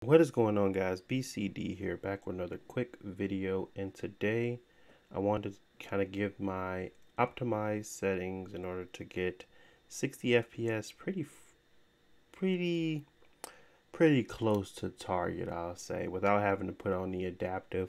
What is going on, guys? BCD here, back with another quick video, and today I wanted to kind of give my optimized settings in order to get 60 FPS pretty pretty close to target, I'll say, without having to put on the adaptive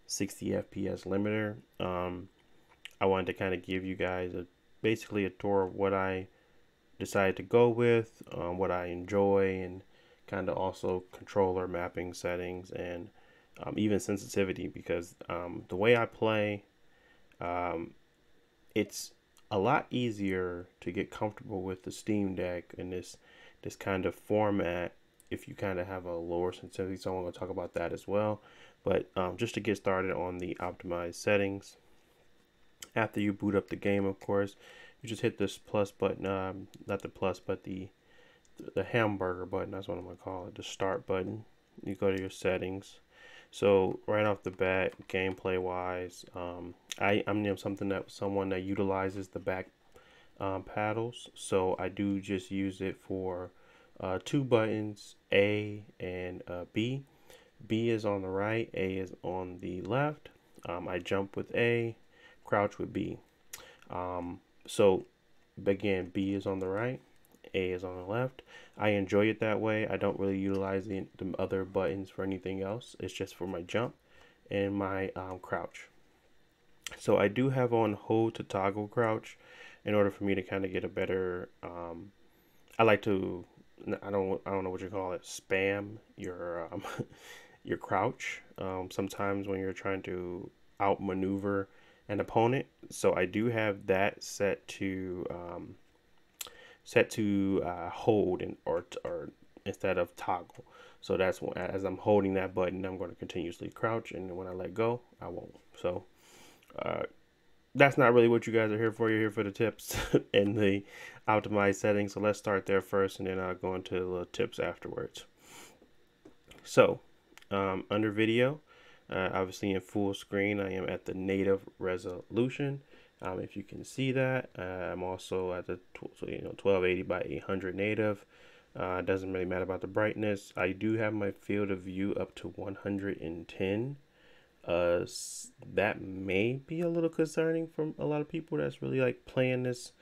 60 FPS limiter. I wanted to kind of give you guys basically a tour of what I decided to go with, what I enjoy, and kind of also controller mapping settings and even sensitivity, because the way I play, um, it's a lot easier to get comfortable with the Steam Deck in this kind of format if you kind of have a lower sensitivity. So I'm going to talk about that as well. But just to get started on the optimized settings, after you boot up the game, of course, you just hit this plus button, not the plus, but the hamburger button. That's what I'm gonna call it, the start button. You go to your settings. So right off the bat, gameplay wise, I'm someone that utilizes the back paddles. So I do just use it for two buttons, A and B. B is on the right, A is on the left. I jump with A, crouch with B. So again, B is on the right, A is on the left. I enjoy it that way. I don't really utilize the other buttons for anything else. It's just for my jump and my crouch. So I do have on hold to toggle crouch in order for me to kind of get a better. I like to. I don't know what you call it. Spam your your crouch. Sometimes when you're trying to outmaneuver an opponent. So I do have that set to hold or instead of toggle. So that's when, as I'm holding that button, I'm going to continuously crouch, and when I let go, I won't. So uh, that's not really what you guys are here for. You're here for the tips and the optimized settings. So let's start there first, and then I'll go into the little tips afterwards. So under video, obviously in full screen, I am at the native resolution. If you can see that, I'm also at the 1280 by 800 native. It doesn't really matter about the brightness. I do have my field of view up to 110. That may be a little concerning for a lot of people that's really like playing this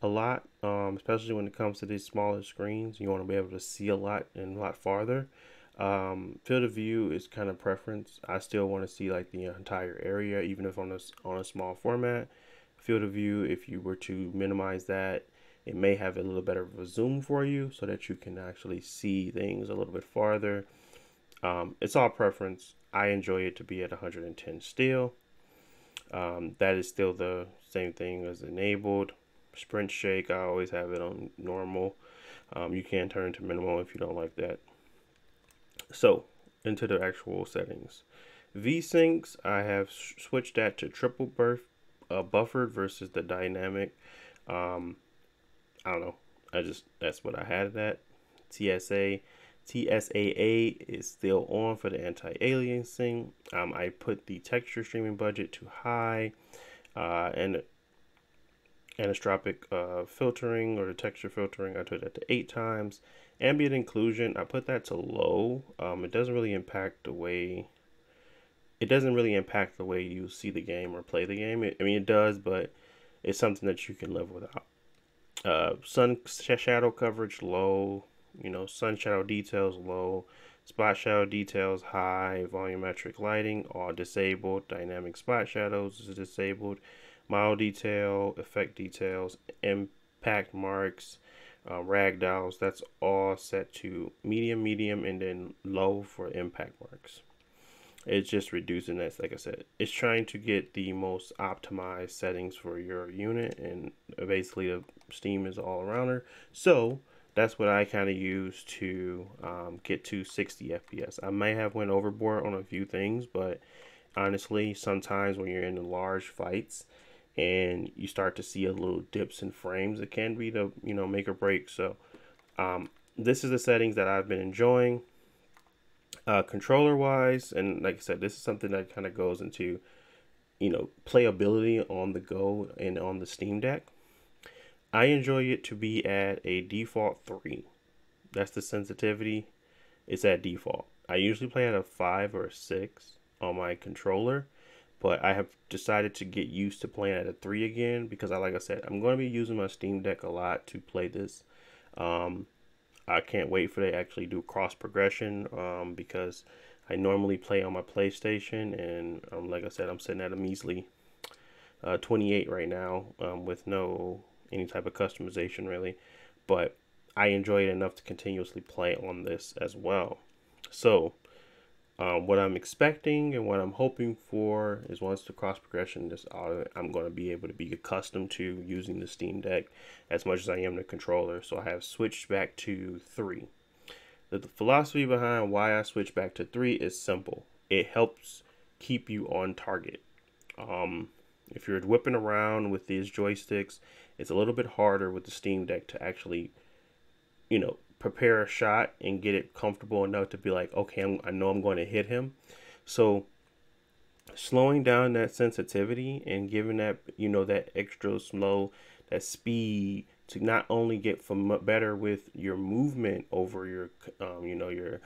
a lot, especially when it comes to these smaller screens. You want to be able to see a lot and a lot farther. Field of view is kind of preference. I still want to see like the entire area, even if on a small format. Field of view, if you were to minimize that, it may have a little better of a zoom for you so that you can actually see things a little bit farther. It's all preference. I enjoy it to be at 110 still. That is still the same thing as enabled. Sprint shake, I always have it on normal. You can turn to minimal if you don't like that. So into the actual settings. VSyncs, I have switched that to triple buffered versus the dynamic. I don't know. That's what I had it at. TSAA is still on for the anti-aliasing. I put the texture streaming budget to high, and anisotropic filtering or the texture filtering, I put that to 8 times. Ambient inclusion, I put that to low. It doesn't really impact the way you see the game or play the game. I mean, it does, but it's something that you can live without. Sun shadow coverage low, sun shadow details low, spot shadow details high, volumetric lighting all disabled, dynamic spot shadows is disabled, mild detail, effect details, impact marks, ragdolls, that's all set to medium, and then low for impact marks. It's just reducing that. Like I said, it's trying to get the most optimized settings for your unit, and basically the Steam is all around her. So that's what I kind of use to get to 60 FPS. I may have went overboard on a few things, but honestly, sometimes when you're in the large fights and you start to see a little dips in frames, it can be the make or break. So this is the settings that I've been enjoying. Controller wise, and like I said, this is something that kind of goes into playability on the go and on the Steam Deck. I enjoy it to be at a default 3. That's the sensitivity. It's at default. I usually play at a 5 or a 6 on my controller, but I have decided to get used to playing at a 3 again because like I said, I'm going to be using my Steam Deck a lot to play this. Um, I can't wait for they actually do cross progression because I normally play on my PlayStation, and like I said, I'm sitting at a measly 28 right now with no any type of customization really, but I enjoy it enough to continuously play on this as well. So what I'm expecting and what I'm hoping for is once the cross progression is out, I'm going to be able to be accustomed to using the Steam Deck as much as I am the controller. So I have switched back to 3. The philosophy behind why I switched back to 3 is simple. It helps keep you on target. If you're whipping around with these joysticks, it's a little bit harder with the Steam Deck to actually, prepare a shot and get it comfortable enough to be like, okay, I know I'm going to hit him. So slowing down that sensitivity and giving that, that extra slow, that speed to not only get from better with your movement over your, your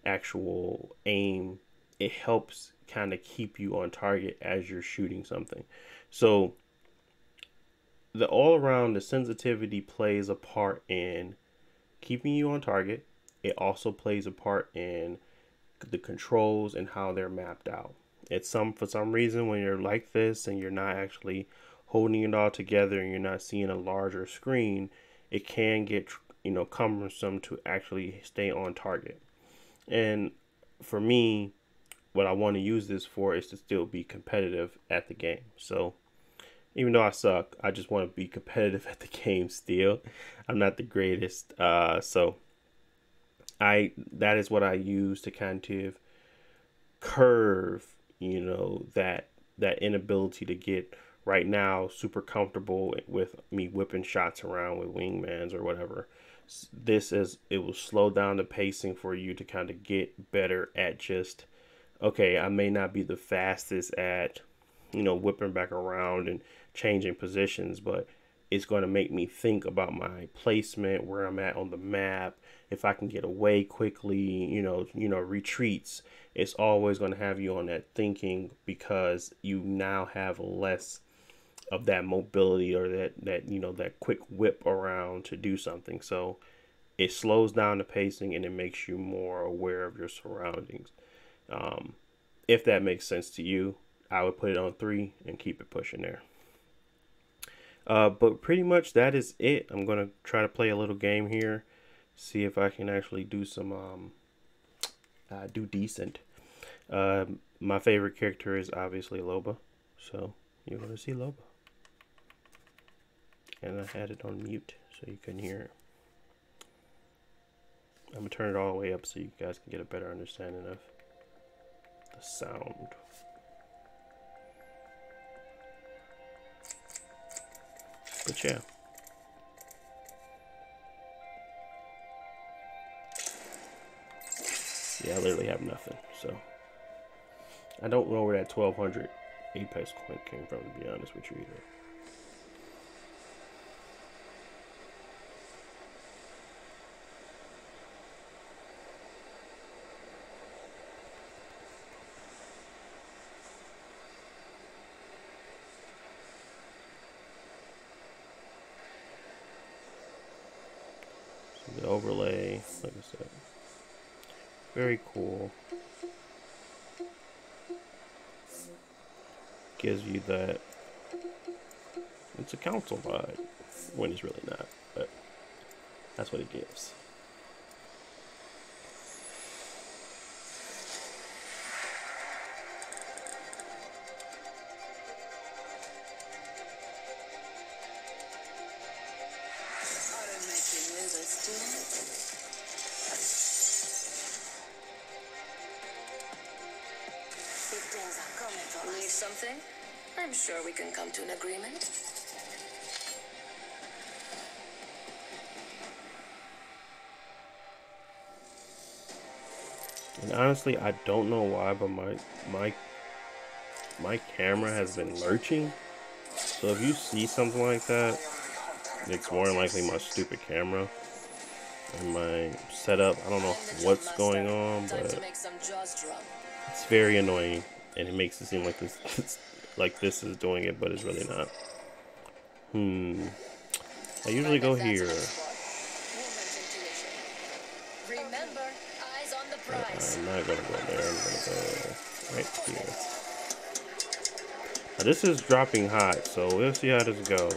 actual aim, it helps kind of keep you on target as you're shooting something. So the all around, the sensitivity plays a part in keeping you on target. It also plays a part in the controls and how they're mapped out. For some reason when you're like this and you're not actually holding it all together and you're not seeing a larger screen, it can get cumbersome to actually stay on target. And for me, what I want to use this for is to still be competitive at the game. So even though I suck, I just want to be competitive at the game still. I'm not the greatest. So that is what I use to kind of curve, that inability to get right now super comfortable with me whipping shots around with wingmans or whatever. It will slow down the pacing for you to kind of get better at just, okay, I may not be the fastest at, whipping back around and changing positions, but it's going to make me think about my placement, where I'm at on the map, if I can get away quickly, retreats. It's always going to have you on that thinking because you now have less of that mobility or that quick whip around to do something. So it slows down the pacing and it makes you more aware of your surroundings. If that makes sense to you, I would put it on 3 and keep it pushing there. But pretty much that is it. I'm going to try to play a little game here. See if I can actually do some, do decent. My favorite character is obviously Loba. So you're going to see Loba. And I had it on mute so you couldn't hear it. I'm going to turn it all the way up so you guys can get a better understanding of the sound. But yeah. Yeah, I literally have nothing, so. I don't know where that 1200 Apex coin came from, to be honest with you either. The overlay, like I said, very cool. Gives you that, it's a console vibe when it's really not, but that's what it gives. Need something? I'm sure we can come to an agreement. And honestly, I don't know why, but my camera has been lurching. So if you see something like that, it's more than likely my stupid camera. in my setup. I don't know what's going on, but it's very annoying, and it makes it seem like this is doing it, but it's really not. I usually go here. I'm not gonna go there. I'm gonna go right here. Now, this is dropping hot, so we'll see how this goes.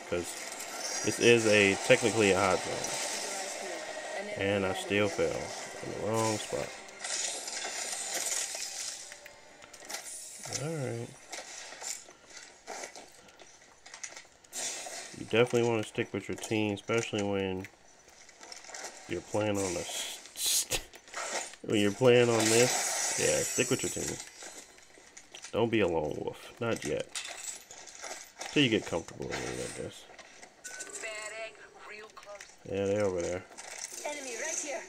Because this is technically a hot zone. And I still fell in the wrong spot. Alright. You definitely want to stick with your team, especially when you're playing on when you're playing on this. Yeah, stick with your team. Don't be a lone wolf. Not yet. Till you get comfortable with it, I guess. Yeah, they're over there. Enemy right here.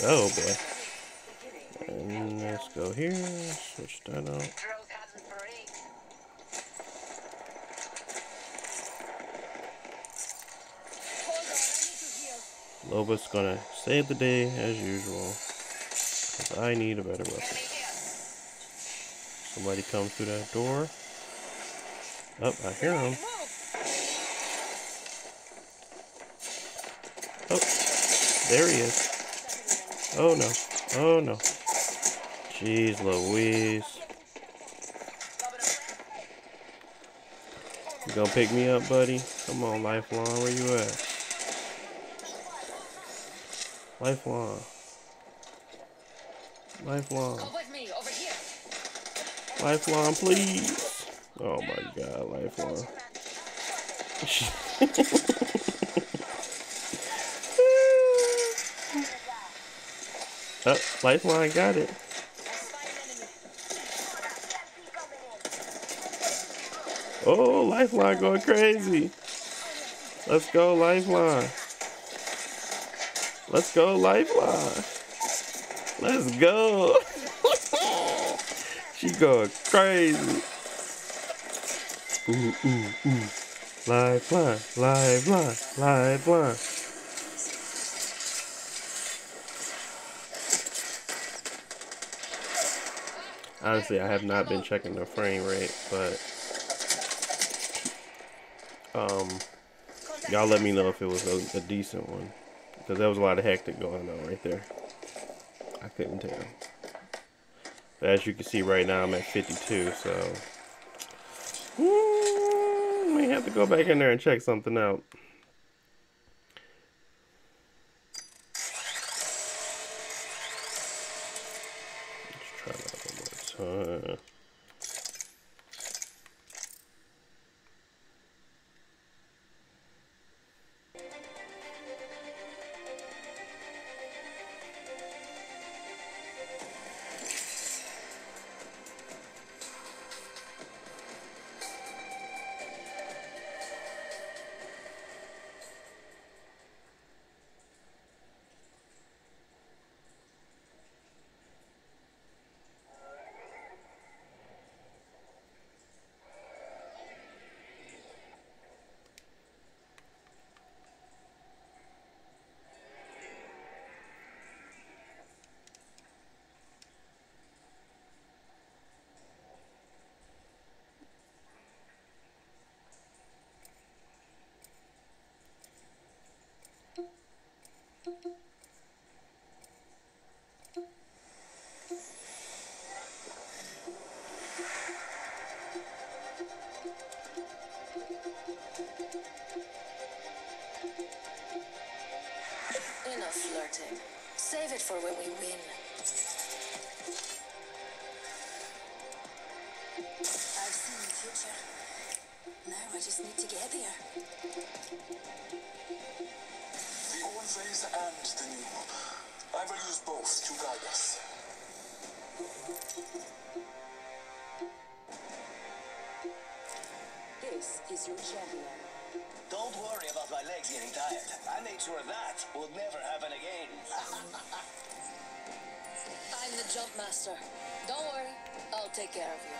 Oh boy. And let's go here. Switch that out. Loba's gonna save the day as usual. Because I need a better weapon. Somebody comes through that door. Oh, I hear him. Oh, there he is. Oh no. Oh no. Jeez Louise. You gonna pick me up, buddy? Come on, Lifeline. Where you at? Lifeline. Lifeline. Lifeline, please. Oh my god, Lifeline. Oh, Lifeline got it. Oh, Lifeline going crazy. Let's go, Lifeline. Let's go, Lifeline. Let's go. She going crazy. Ooh, ooh, ooh. Lifeline, Lifeline, Lifeline. Honestly, I have not been checking the frame rate, but y'all let me know if it was a decent one, because there was a lot of hectic going on right there. I couldn't tell. But as you can see right now, I'm at 52, so may have to go back in there and check something out. Let's try that one more time. Enough flirting. Save it for when we win. I've seen the future. Now I just need to get there. The old ways and the new. I will use both to guide us. This is your champion. Don't worry about my legs getting tired. I made sure that would never happen again. I'm the jump master. Don't worry, I'll take care of you.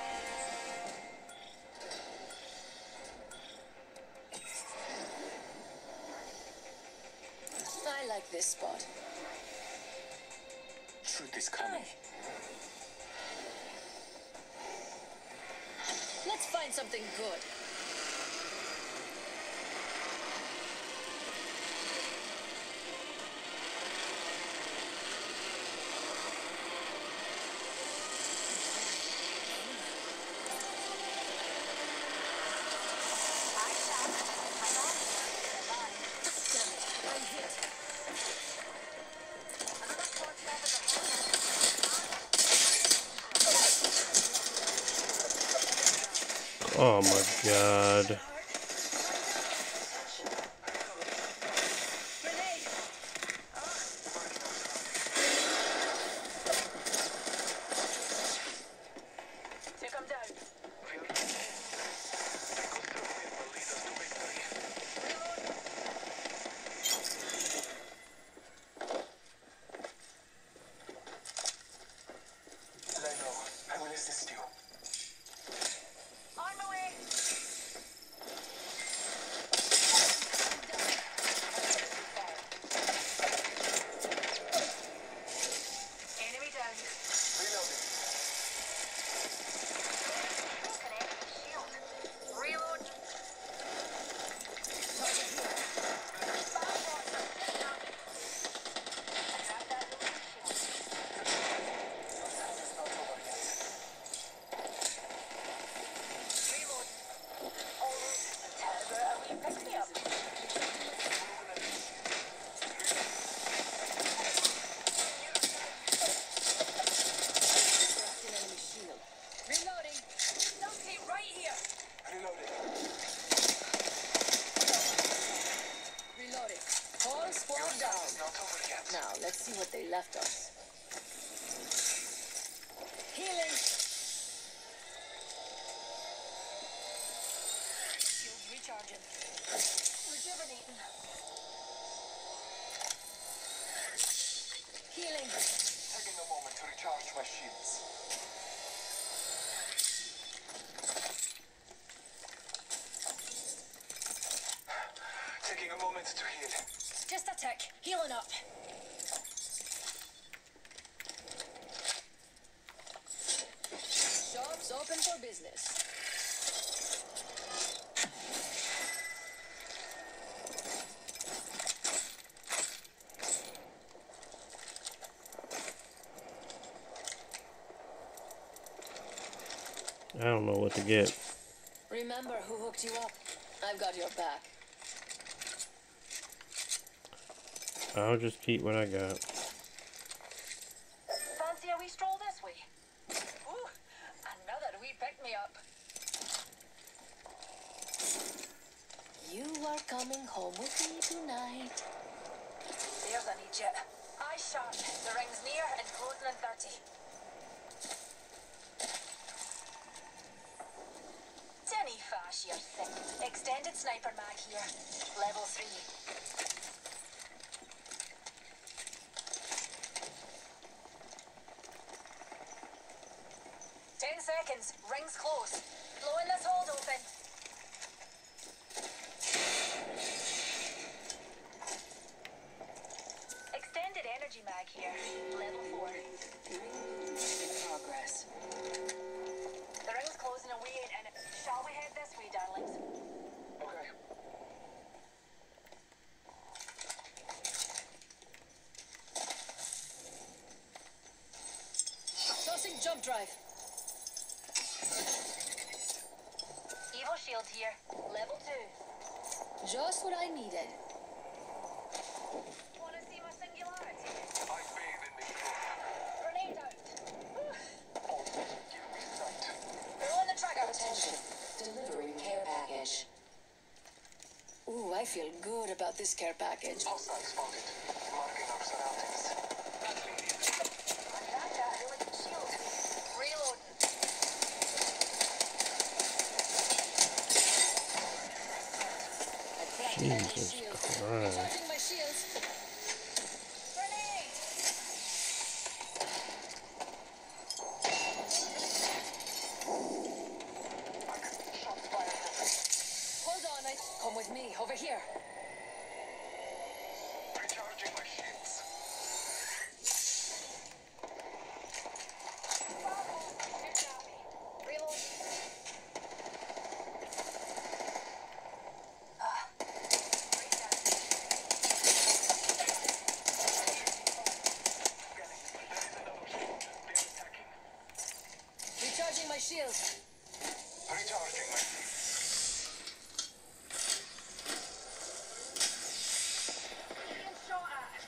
like this spot. Truth is coming. Let's find something good. Oh my god. I will assist you. On my way. Enemy down. Reloading. Reload. Reloading. Dumpty right here. Reloading. Reloading. Whole squad down. Not over yet. Now, let's see what they left us. Healing. Shields recharging. Rejuvenating. Healing. Taking a moment to recharge my shields. Taking a moment to heal. Just a tick. Healing up. Shops open for business. I don't know what to get. Remember who hooked you up. I've got your back. I'll just keep what I got. Fancy a wee stroll this way? Ooh, another wee pick-me-up. You are coming home with me tonight. There's an Egypt. Eye sharp. The ring's near and closing in 30. Denny Fash, you're thick. Extended sniper mag here. Level 3. 10 seconds. Ring's close. Blowing this hold open. Extended energy mag here. Level 4. In progress. The ring's closing and we ain't in it. Shall we head this way, darlings? Okay. Tossing jump drive. Evo shield here. Level 2. Just what I needed. Wanna see my singularity? I bathe in the glow. Grenade out. Oh, give me sight. Throw in the trigger. Attention. Delivering care package. Ooh, I feel good about this care package. Hostile spotted. Marking our surroundings. Shield. Reloading. Jesus Christ. Charging my shields. Grenade. Shots fired. Hold on, come with me over here. Recharging shield. Recharging my Being shot at.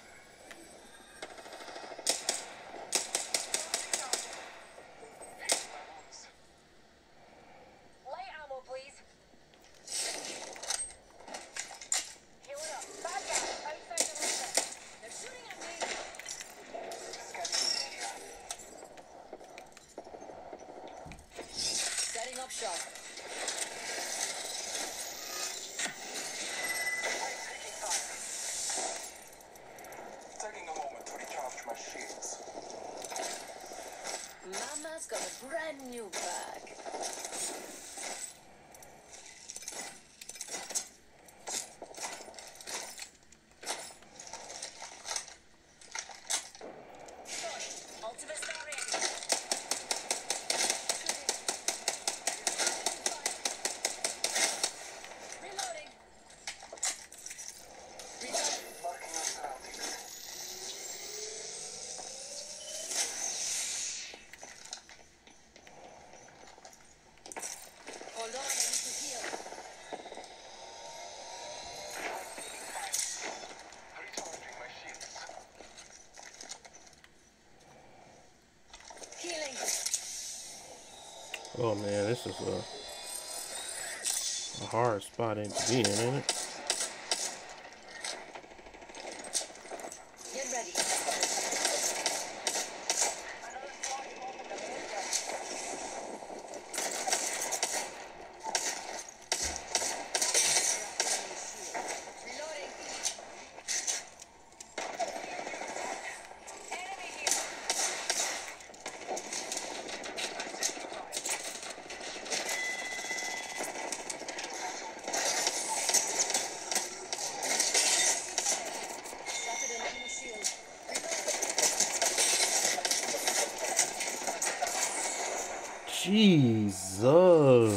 Light ammo, please. Healing up. Bad guy outside the window. They're shooting at me. Setting up shop. taking fire. Taking a moment to recharge my shields. Mama's got a brand new bag. Ultimate star ready. Reloading. Reloading. Marking our surroundings. Hold on, I need to heal. Taking fire. Recharging my shields. Healing. Oh man, this is a hard spot to be in, ain't it? Get ready. Another squad is open the main door. Reloading. Enemy here. Shattered an enemy shield. Jesus.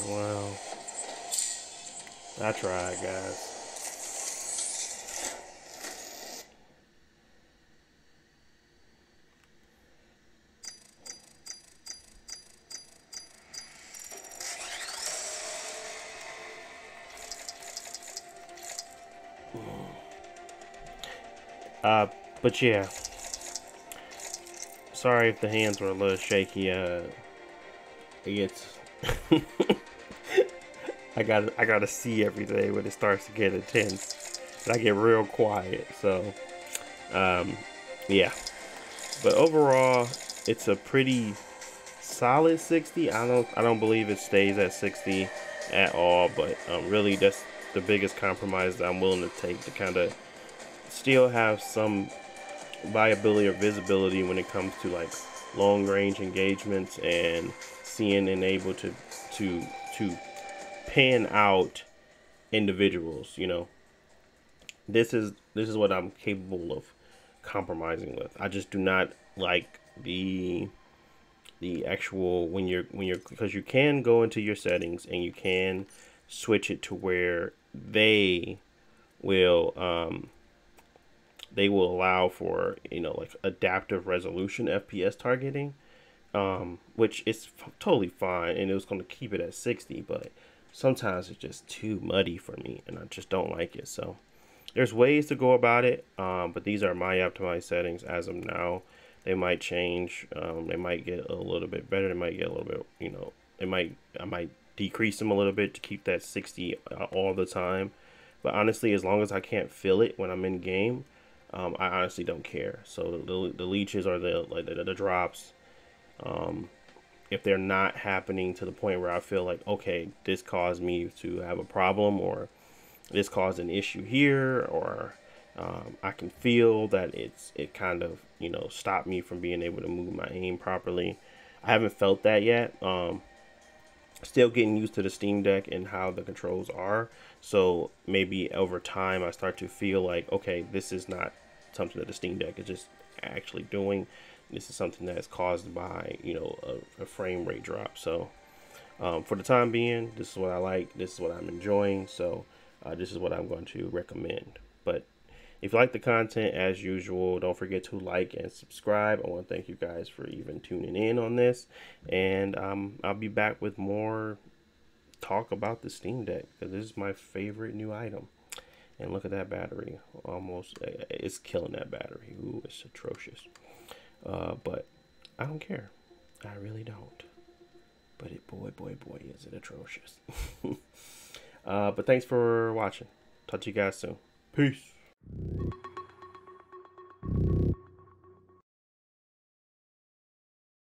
Wow. I tried, guys. But yeah. Sorry if the hands were a little shaky. It gets I gotta see everything when it starts to get intense. And I get real quiet. So yeah. But overall, it's a pretty solid 60. I don't believe it stays at 60 at all, but really that's the biggest compromise that I'm willing to take to kind of still have some viability or visibility when it comes to like long range engagements and seeing and able to to pan out individuals. You know, this is what I'm capable of compromising with. I just do not like the actual when you're because you can go into your settings and you can switch it to where they will allow for, you know, like adaptive resolution FPS targeting, which is totally fine, and it was going to keep it at 60, but sometimes it's just too muddy for me and I just don't like it. So there's ways to go about it, but these are my optimized settings as of now. They might change. They might get a little bit better. They might get a little bit, you know, I might decrease them a little bit to keep that 60 all the time. But honestly, as long as I can't feel it when I'm in game, I honestly don't care. So the leeches or the drops, if they're not happening to the point where I feel like, okay, this caused me to have a problem, or this caused an issue here, or I can feel that it kind of, you know, stopped me from being able to move my aim properly. I haven't felt that yet. Still getting used to the Steam Deck and how the controls are. So maybe over time I start to feel like, okay, this is not something that the Steam Deck is just actually doing. This is something that is caused by, you know, a frame rate drop. So for the time being, this is what I like. This is what I'm enjoying. So this is what I'm going to recommend. But if you like the content, as usual, don't forget to like and subscribe. I want to thank you guys for even tuning in on this. And I'll be back with more talk about the Steam Deck, because this is my favorite new item. And look at that battery. Almost, it's killing that battery. Ooh, it's atrocious. But I don't care. I really don't. But boy, is it atrocious. But thanks for watching. Talk to you guys soon. Peace.